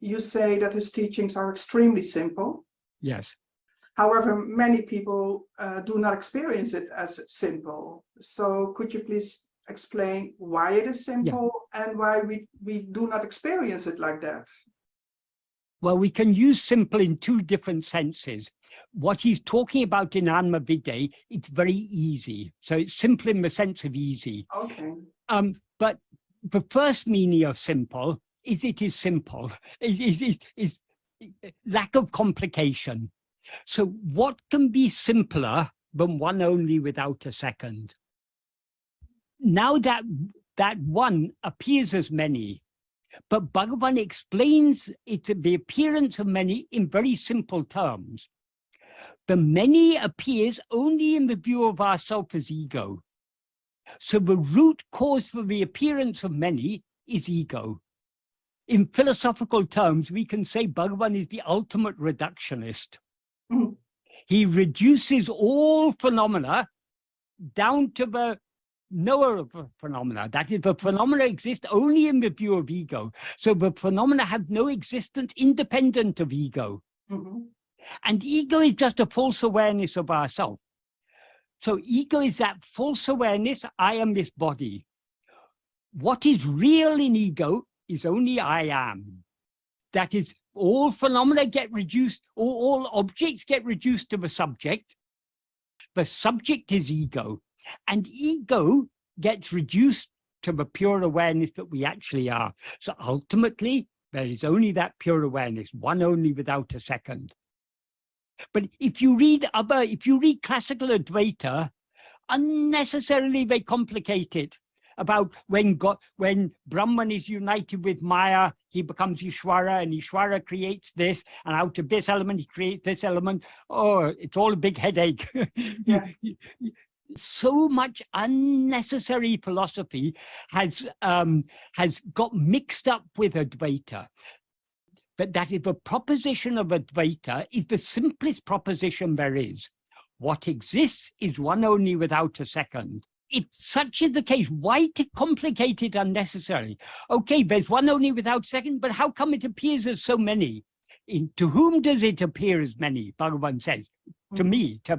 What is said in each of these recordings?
you say that his teachings are extremely simple. Yes. However, many people do not experience it as simple. So could you please explain why it is simple and why we do not experience it like that? Well, we can use simple in two different senses. What he's talking about in ātma-vicāra, it's very easy. So it's simple in the sense of easy. Okay. But the first meaning of simple is it is simple. It is lack of complication. So what can be simpler than one only without a second? Now that one appears as many, but Bhagavan explains the appearance of many in very simple terms. The many appears only in the view of ourself as ego. So the root cause for the appearance of many is ego. In philosophical terms, we can say Bhagavan is the ultimate reductionist. Mm-hmm. He reduces all phenomena down to the knower of the phenomena. That is, the phenomena exist only in the view of ego. So the phenomena have no existence independent of ego. Mm-hmm. And ego is just a false awareness of ourself. So ego is that false awareness, I am this body. What is real in ego is only I am. That is, all phenomena get reduced, all objects get reduced to the subject. The subject is ego. And ego gets reduced to the pure awareness that we actually are. So ultimately, there is only that pure awareness, one only without a second. But if you read classical Advaita, unnecessarily they complicate it about when Brahman is united with Maya, he becomes Ishvara, and Ishvara creates this, and out of this element he creates this element. Oh, it's all a big headache. Yeah. So much unnecessary philosophy has got mixed up with Advaita. But that is the proposition of Advaita is the simplest proposition there is. What exists is one only without a second. If such is the case, why to complicate it unnecessarily? Okay, there's one only without second, but how come it appears as so many? To whom does it appear as many? Bhagavan says, to me, to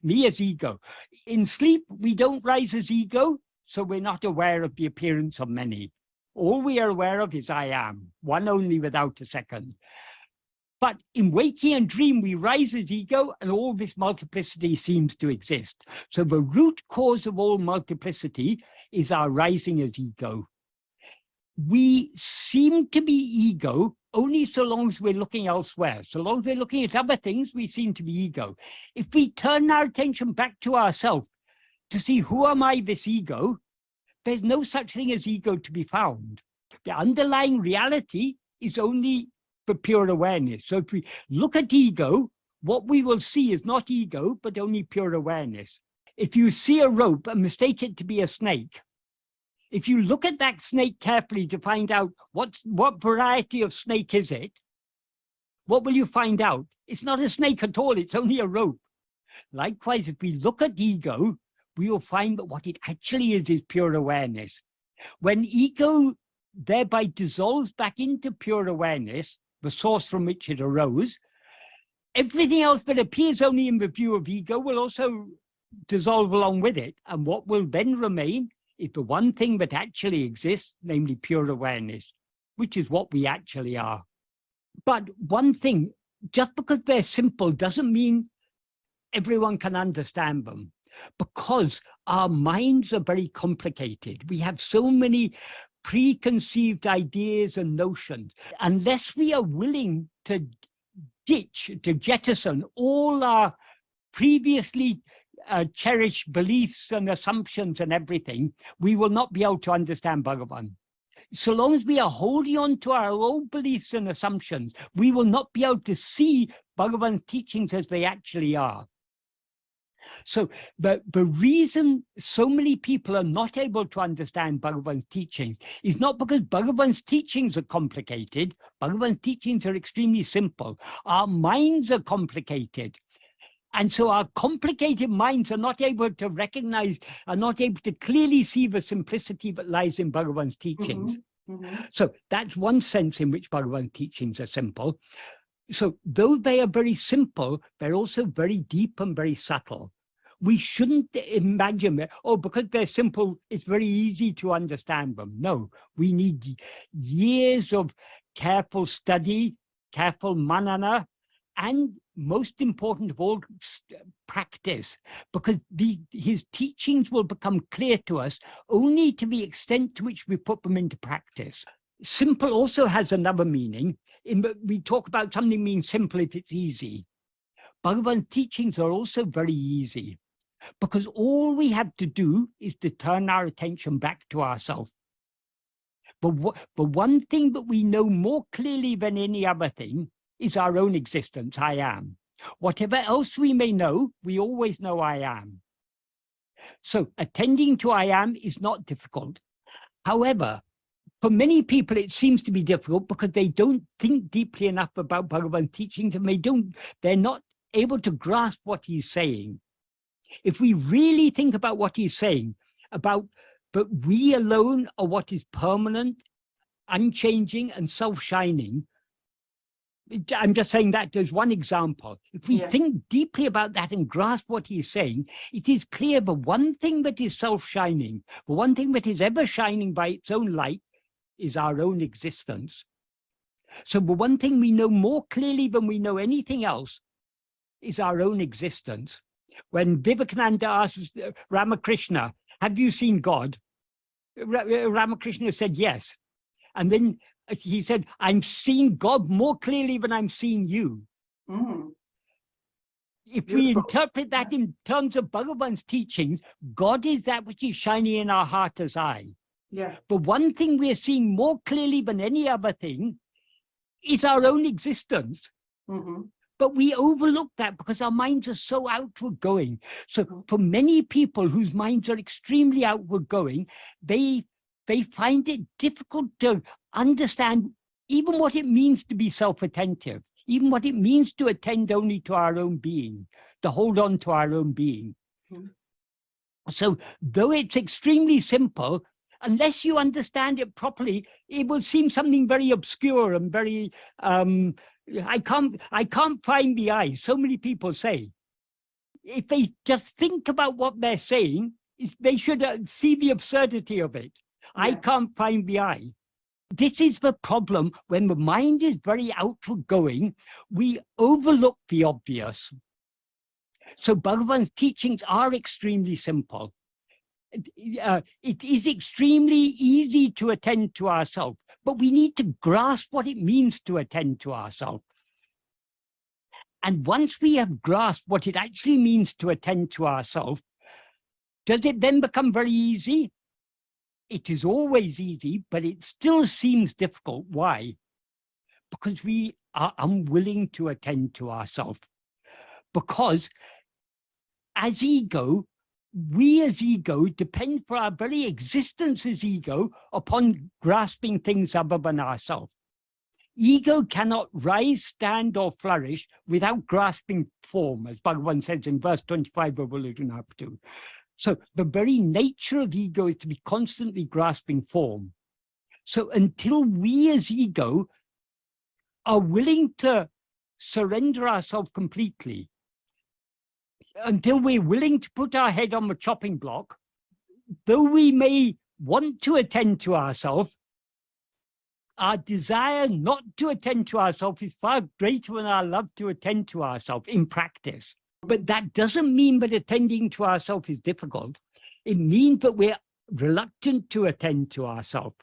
me as ego. In sleep, we don't rise as ego, so we're not aware of the appearance of many. All we are aware of is I am, one only without a second. But in waking and dream, we rise as ego, and all this multiplicity seems to exist. So the root cause of all multiplicity is our rising as ego. We seem to be ego only so long as we're looking elsewhere. So long as we're looking at other things, we seem to be ego. If we turn our attention back to ourselves to see who am I, this ego, there's no such thing as ego to be found. The underlying reality is only the pure awareness. So if we look at ego, what we will see is not ego, but only pure awareness. If you see a rope and mistake it to be a snake, if you look at that snake carefully to find out what variety of snake is it, what will you find out? It's not a snake at all, it's only a rope. Likewise, if we look at ego, we will find that what it actually is pure awareness. When ego thereby dissolves back into pure awareness, the source from which it arose, everything else that appears only in the view of ego will also dissolve along with it. And what will then remain is the one thing that actually exists, namely pure awareness, which is what we actually are. But one thing, just because they're simple doesn't mean everyone can understand them, because our minds are very complicated. We have so many preconceived ideas and notions. Unless we are willing to jettison all our previously cherished beliefs and assumptions and everything, we will not be able to understand Bhagavan. So long as we are holding on to our old beliefs and assumptions, we will not be able to see Bhagavan's teachings as they actually are. So the reason so many people are not able to understand Bhagavan's teachings is not because Bhagavan's teachings are complicated. Bhagavan's teachings are extremely simple. Our minds are complicated. And so our complicated minds are not able to recognize, are not able to clearly see the simplicity that lies in Bhagavan's teachings. So that's one sense in which Bhagavan's teachings are simple. So though they are very simple, they're also very deep and very subtle. We shouldn't imagine that, oh, because they're simple, it's very easy to understand them. No, we need years of careful study, careful manana, and most important of all, practice, because his teachings will become clear to us only to the extent to which we put them into practice. Simple also has another meaning. We talk about something being simple if it's easy. Bhagavan's teachings are also very easy, because all we have to do is to turn our attention back to ourselves. But one thing that we know more clearly than any other thing is our own existence, I am. Whatever else we may know, we always know I am. So attending to I am is not difficult. However, for many people, it seems to be difficult because they don't think deeply enough about Bhagavan's teachings, and they're not able to grasp what he's saying. If we really think about what he's saying, but we alone are what is permanent, unchanging, and self-shining. I'm just saying that as one example. If we think deeply about that and grasp what he's saying, it is clear the one thing that is self-shining, the one thing that is ever shining by its own light, is our own existence. So the one thing we know more clearly than we know anything else is our own existence. When Vivekananda asked Ramakrishna, have you seen God? Ramakrishna said yes. And then he said, I'm seeing God more clearly than I'm seeing you. If we interpret that in terms of Bhagavan's teachings, God is that which is shining in our heart as I. The one thing we are seeing more clearly than any other thing is our own existence. But we overlook that because our minds are so outward going. So for many people whose minds are extremely outward going, they find it difficult to understand even what it means to be self-attentive, even what it means to attend only to our own being, to hold on to our own being. So though it's extremely simple, unless you understand it properly, it will seem something very obscure and very, I can't find the I. So many people say, if they just think about what they're saying, they should see the absurdity of it. I can't find the I. This is the problem. When the mind is very outward going, we overlook the obvious. So Bhagavan's teachings are extremely simple. It is extremely easy to attend to ourselves, but we need to grasp what it means to attend to ourselves. And once we have grasped what it actually means to attend to ourselves, does it then become very easy? It is always easy, but it still seems difficult. Why? Because we are unwilling to attend to ourselves. Because as ego, we as ego depend for our very existence as ego upon grasping things other than ourselves. Ego cannot rise, stand, or flourish without grasping form, as Bhagavan says in verse 25 of Uludunapatu. So the very nature of ego is to be constantly grasping form. So until we as ego are willing to surrender ourselves completely, until we're willing to put our head on the chopping block, though we may want to attend to ourselves, our desire not to attend to ourselves is far greater than our love to attend to ourselves in practice. But that doesn't mean that attending to ourselves is difficult. It means that we're reluctant to attend to ourselves.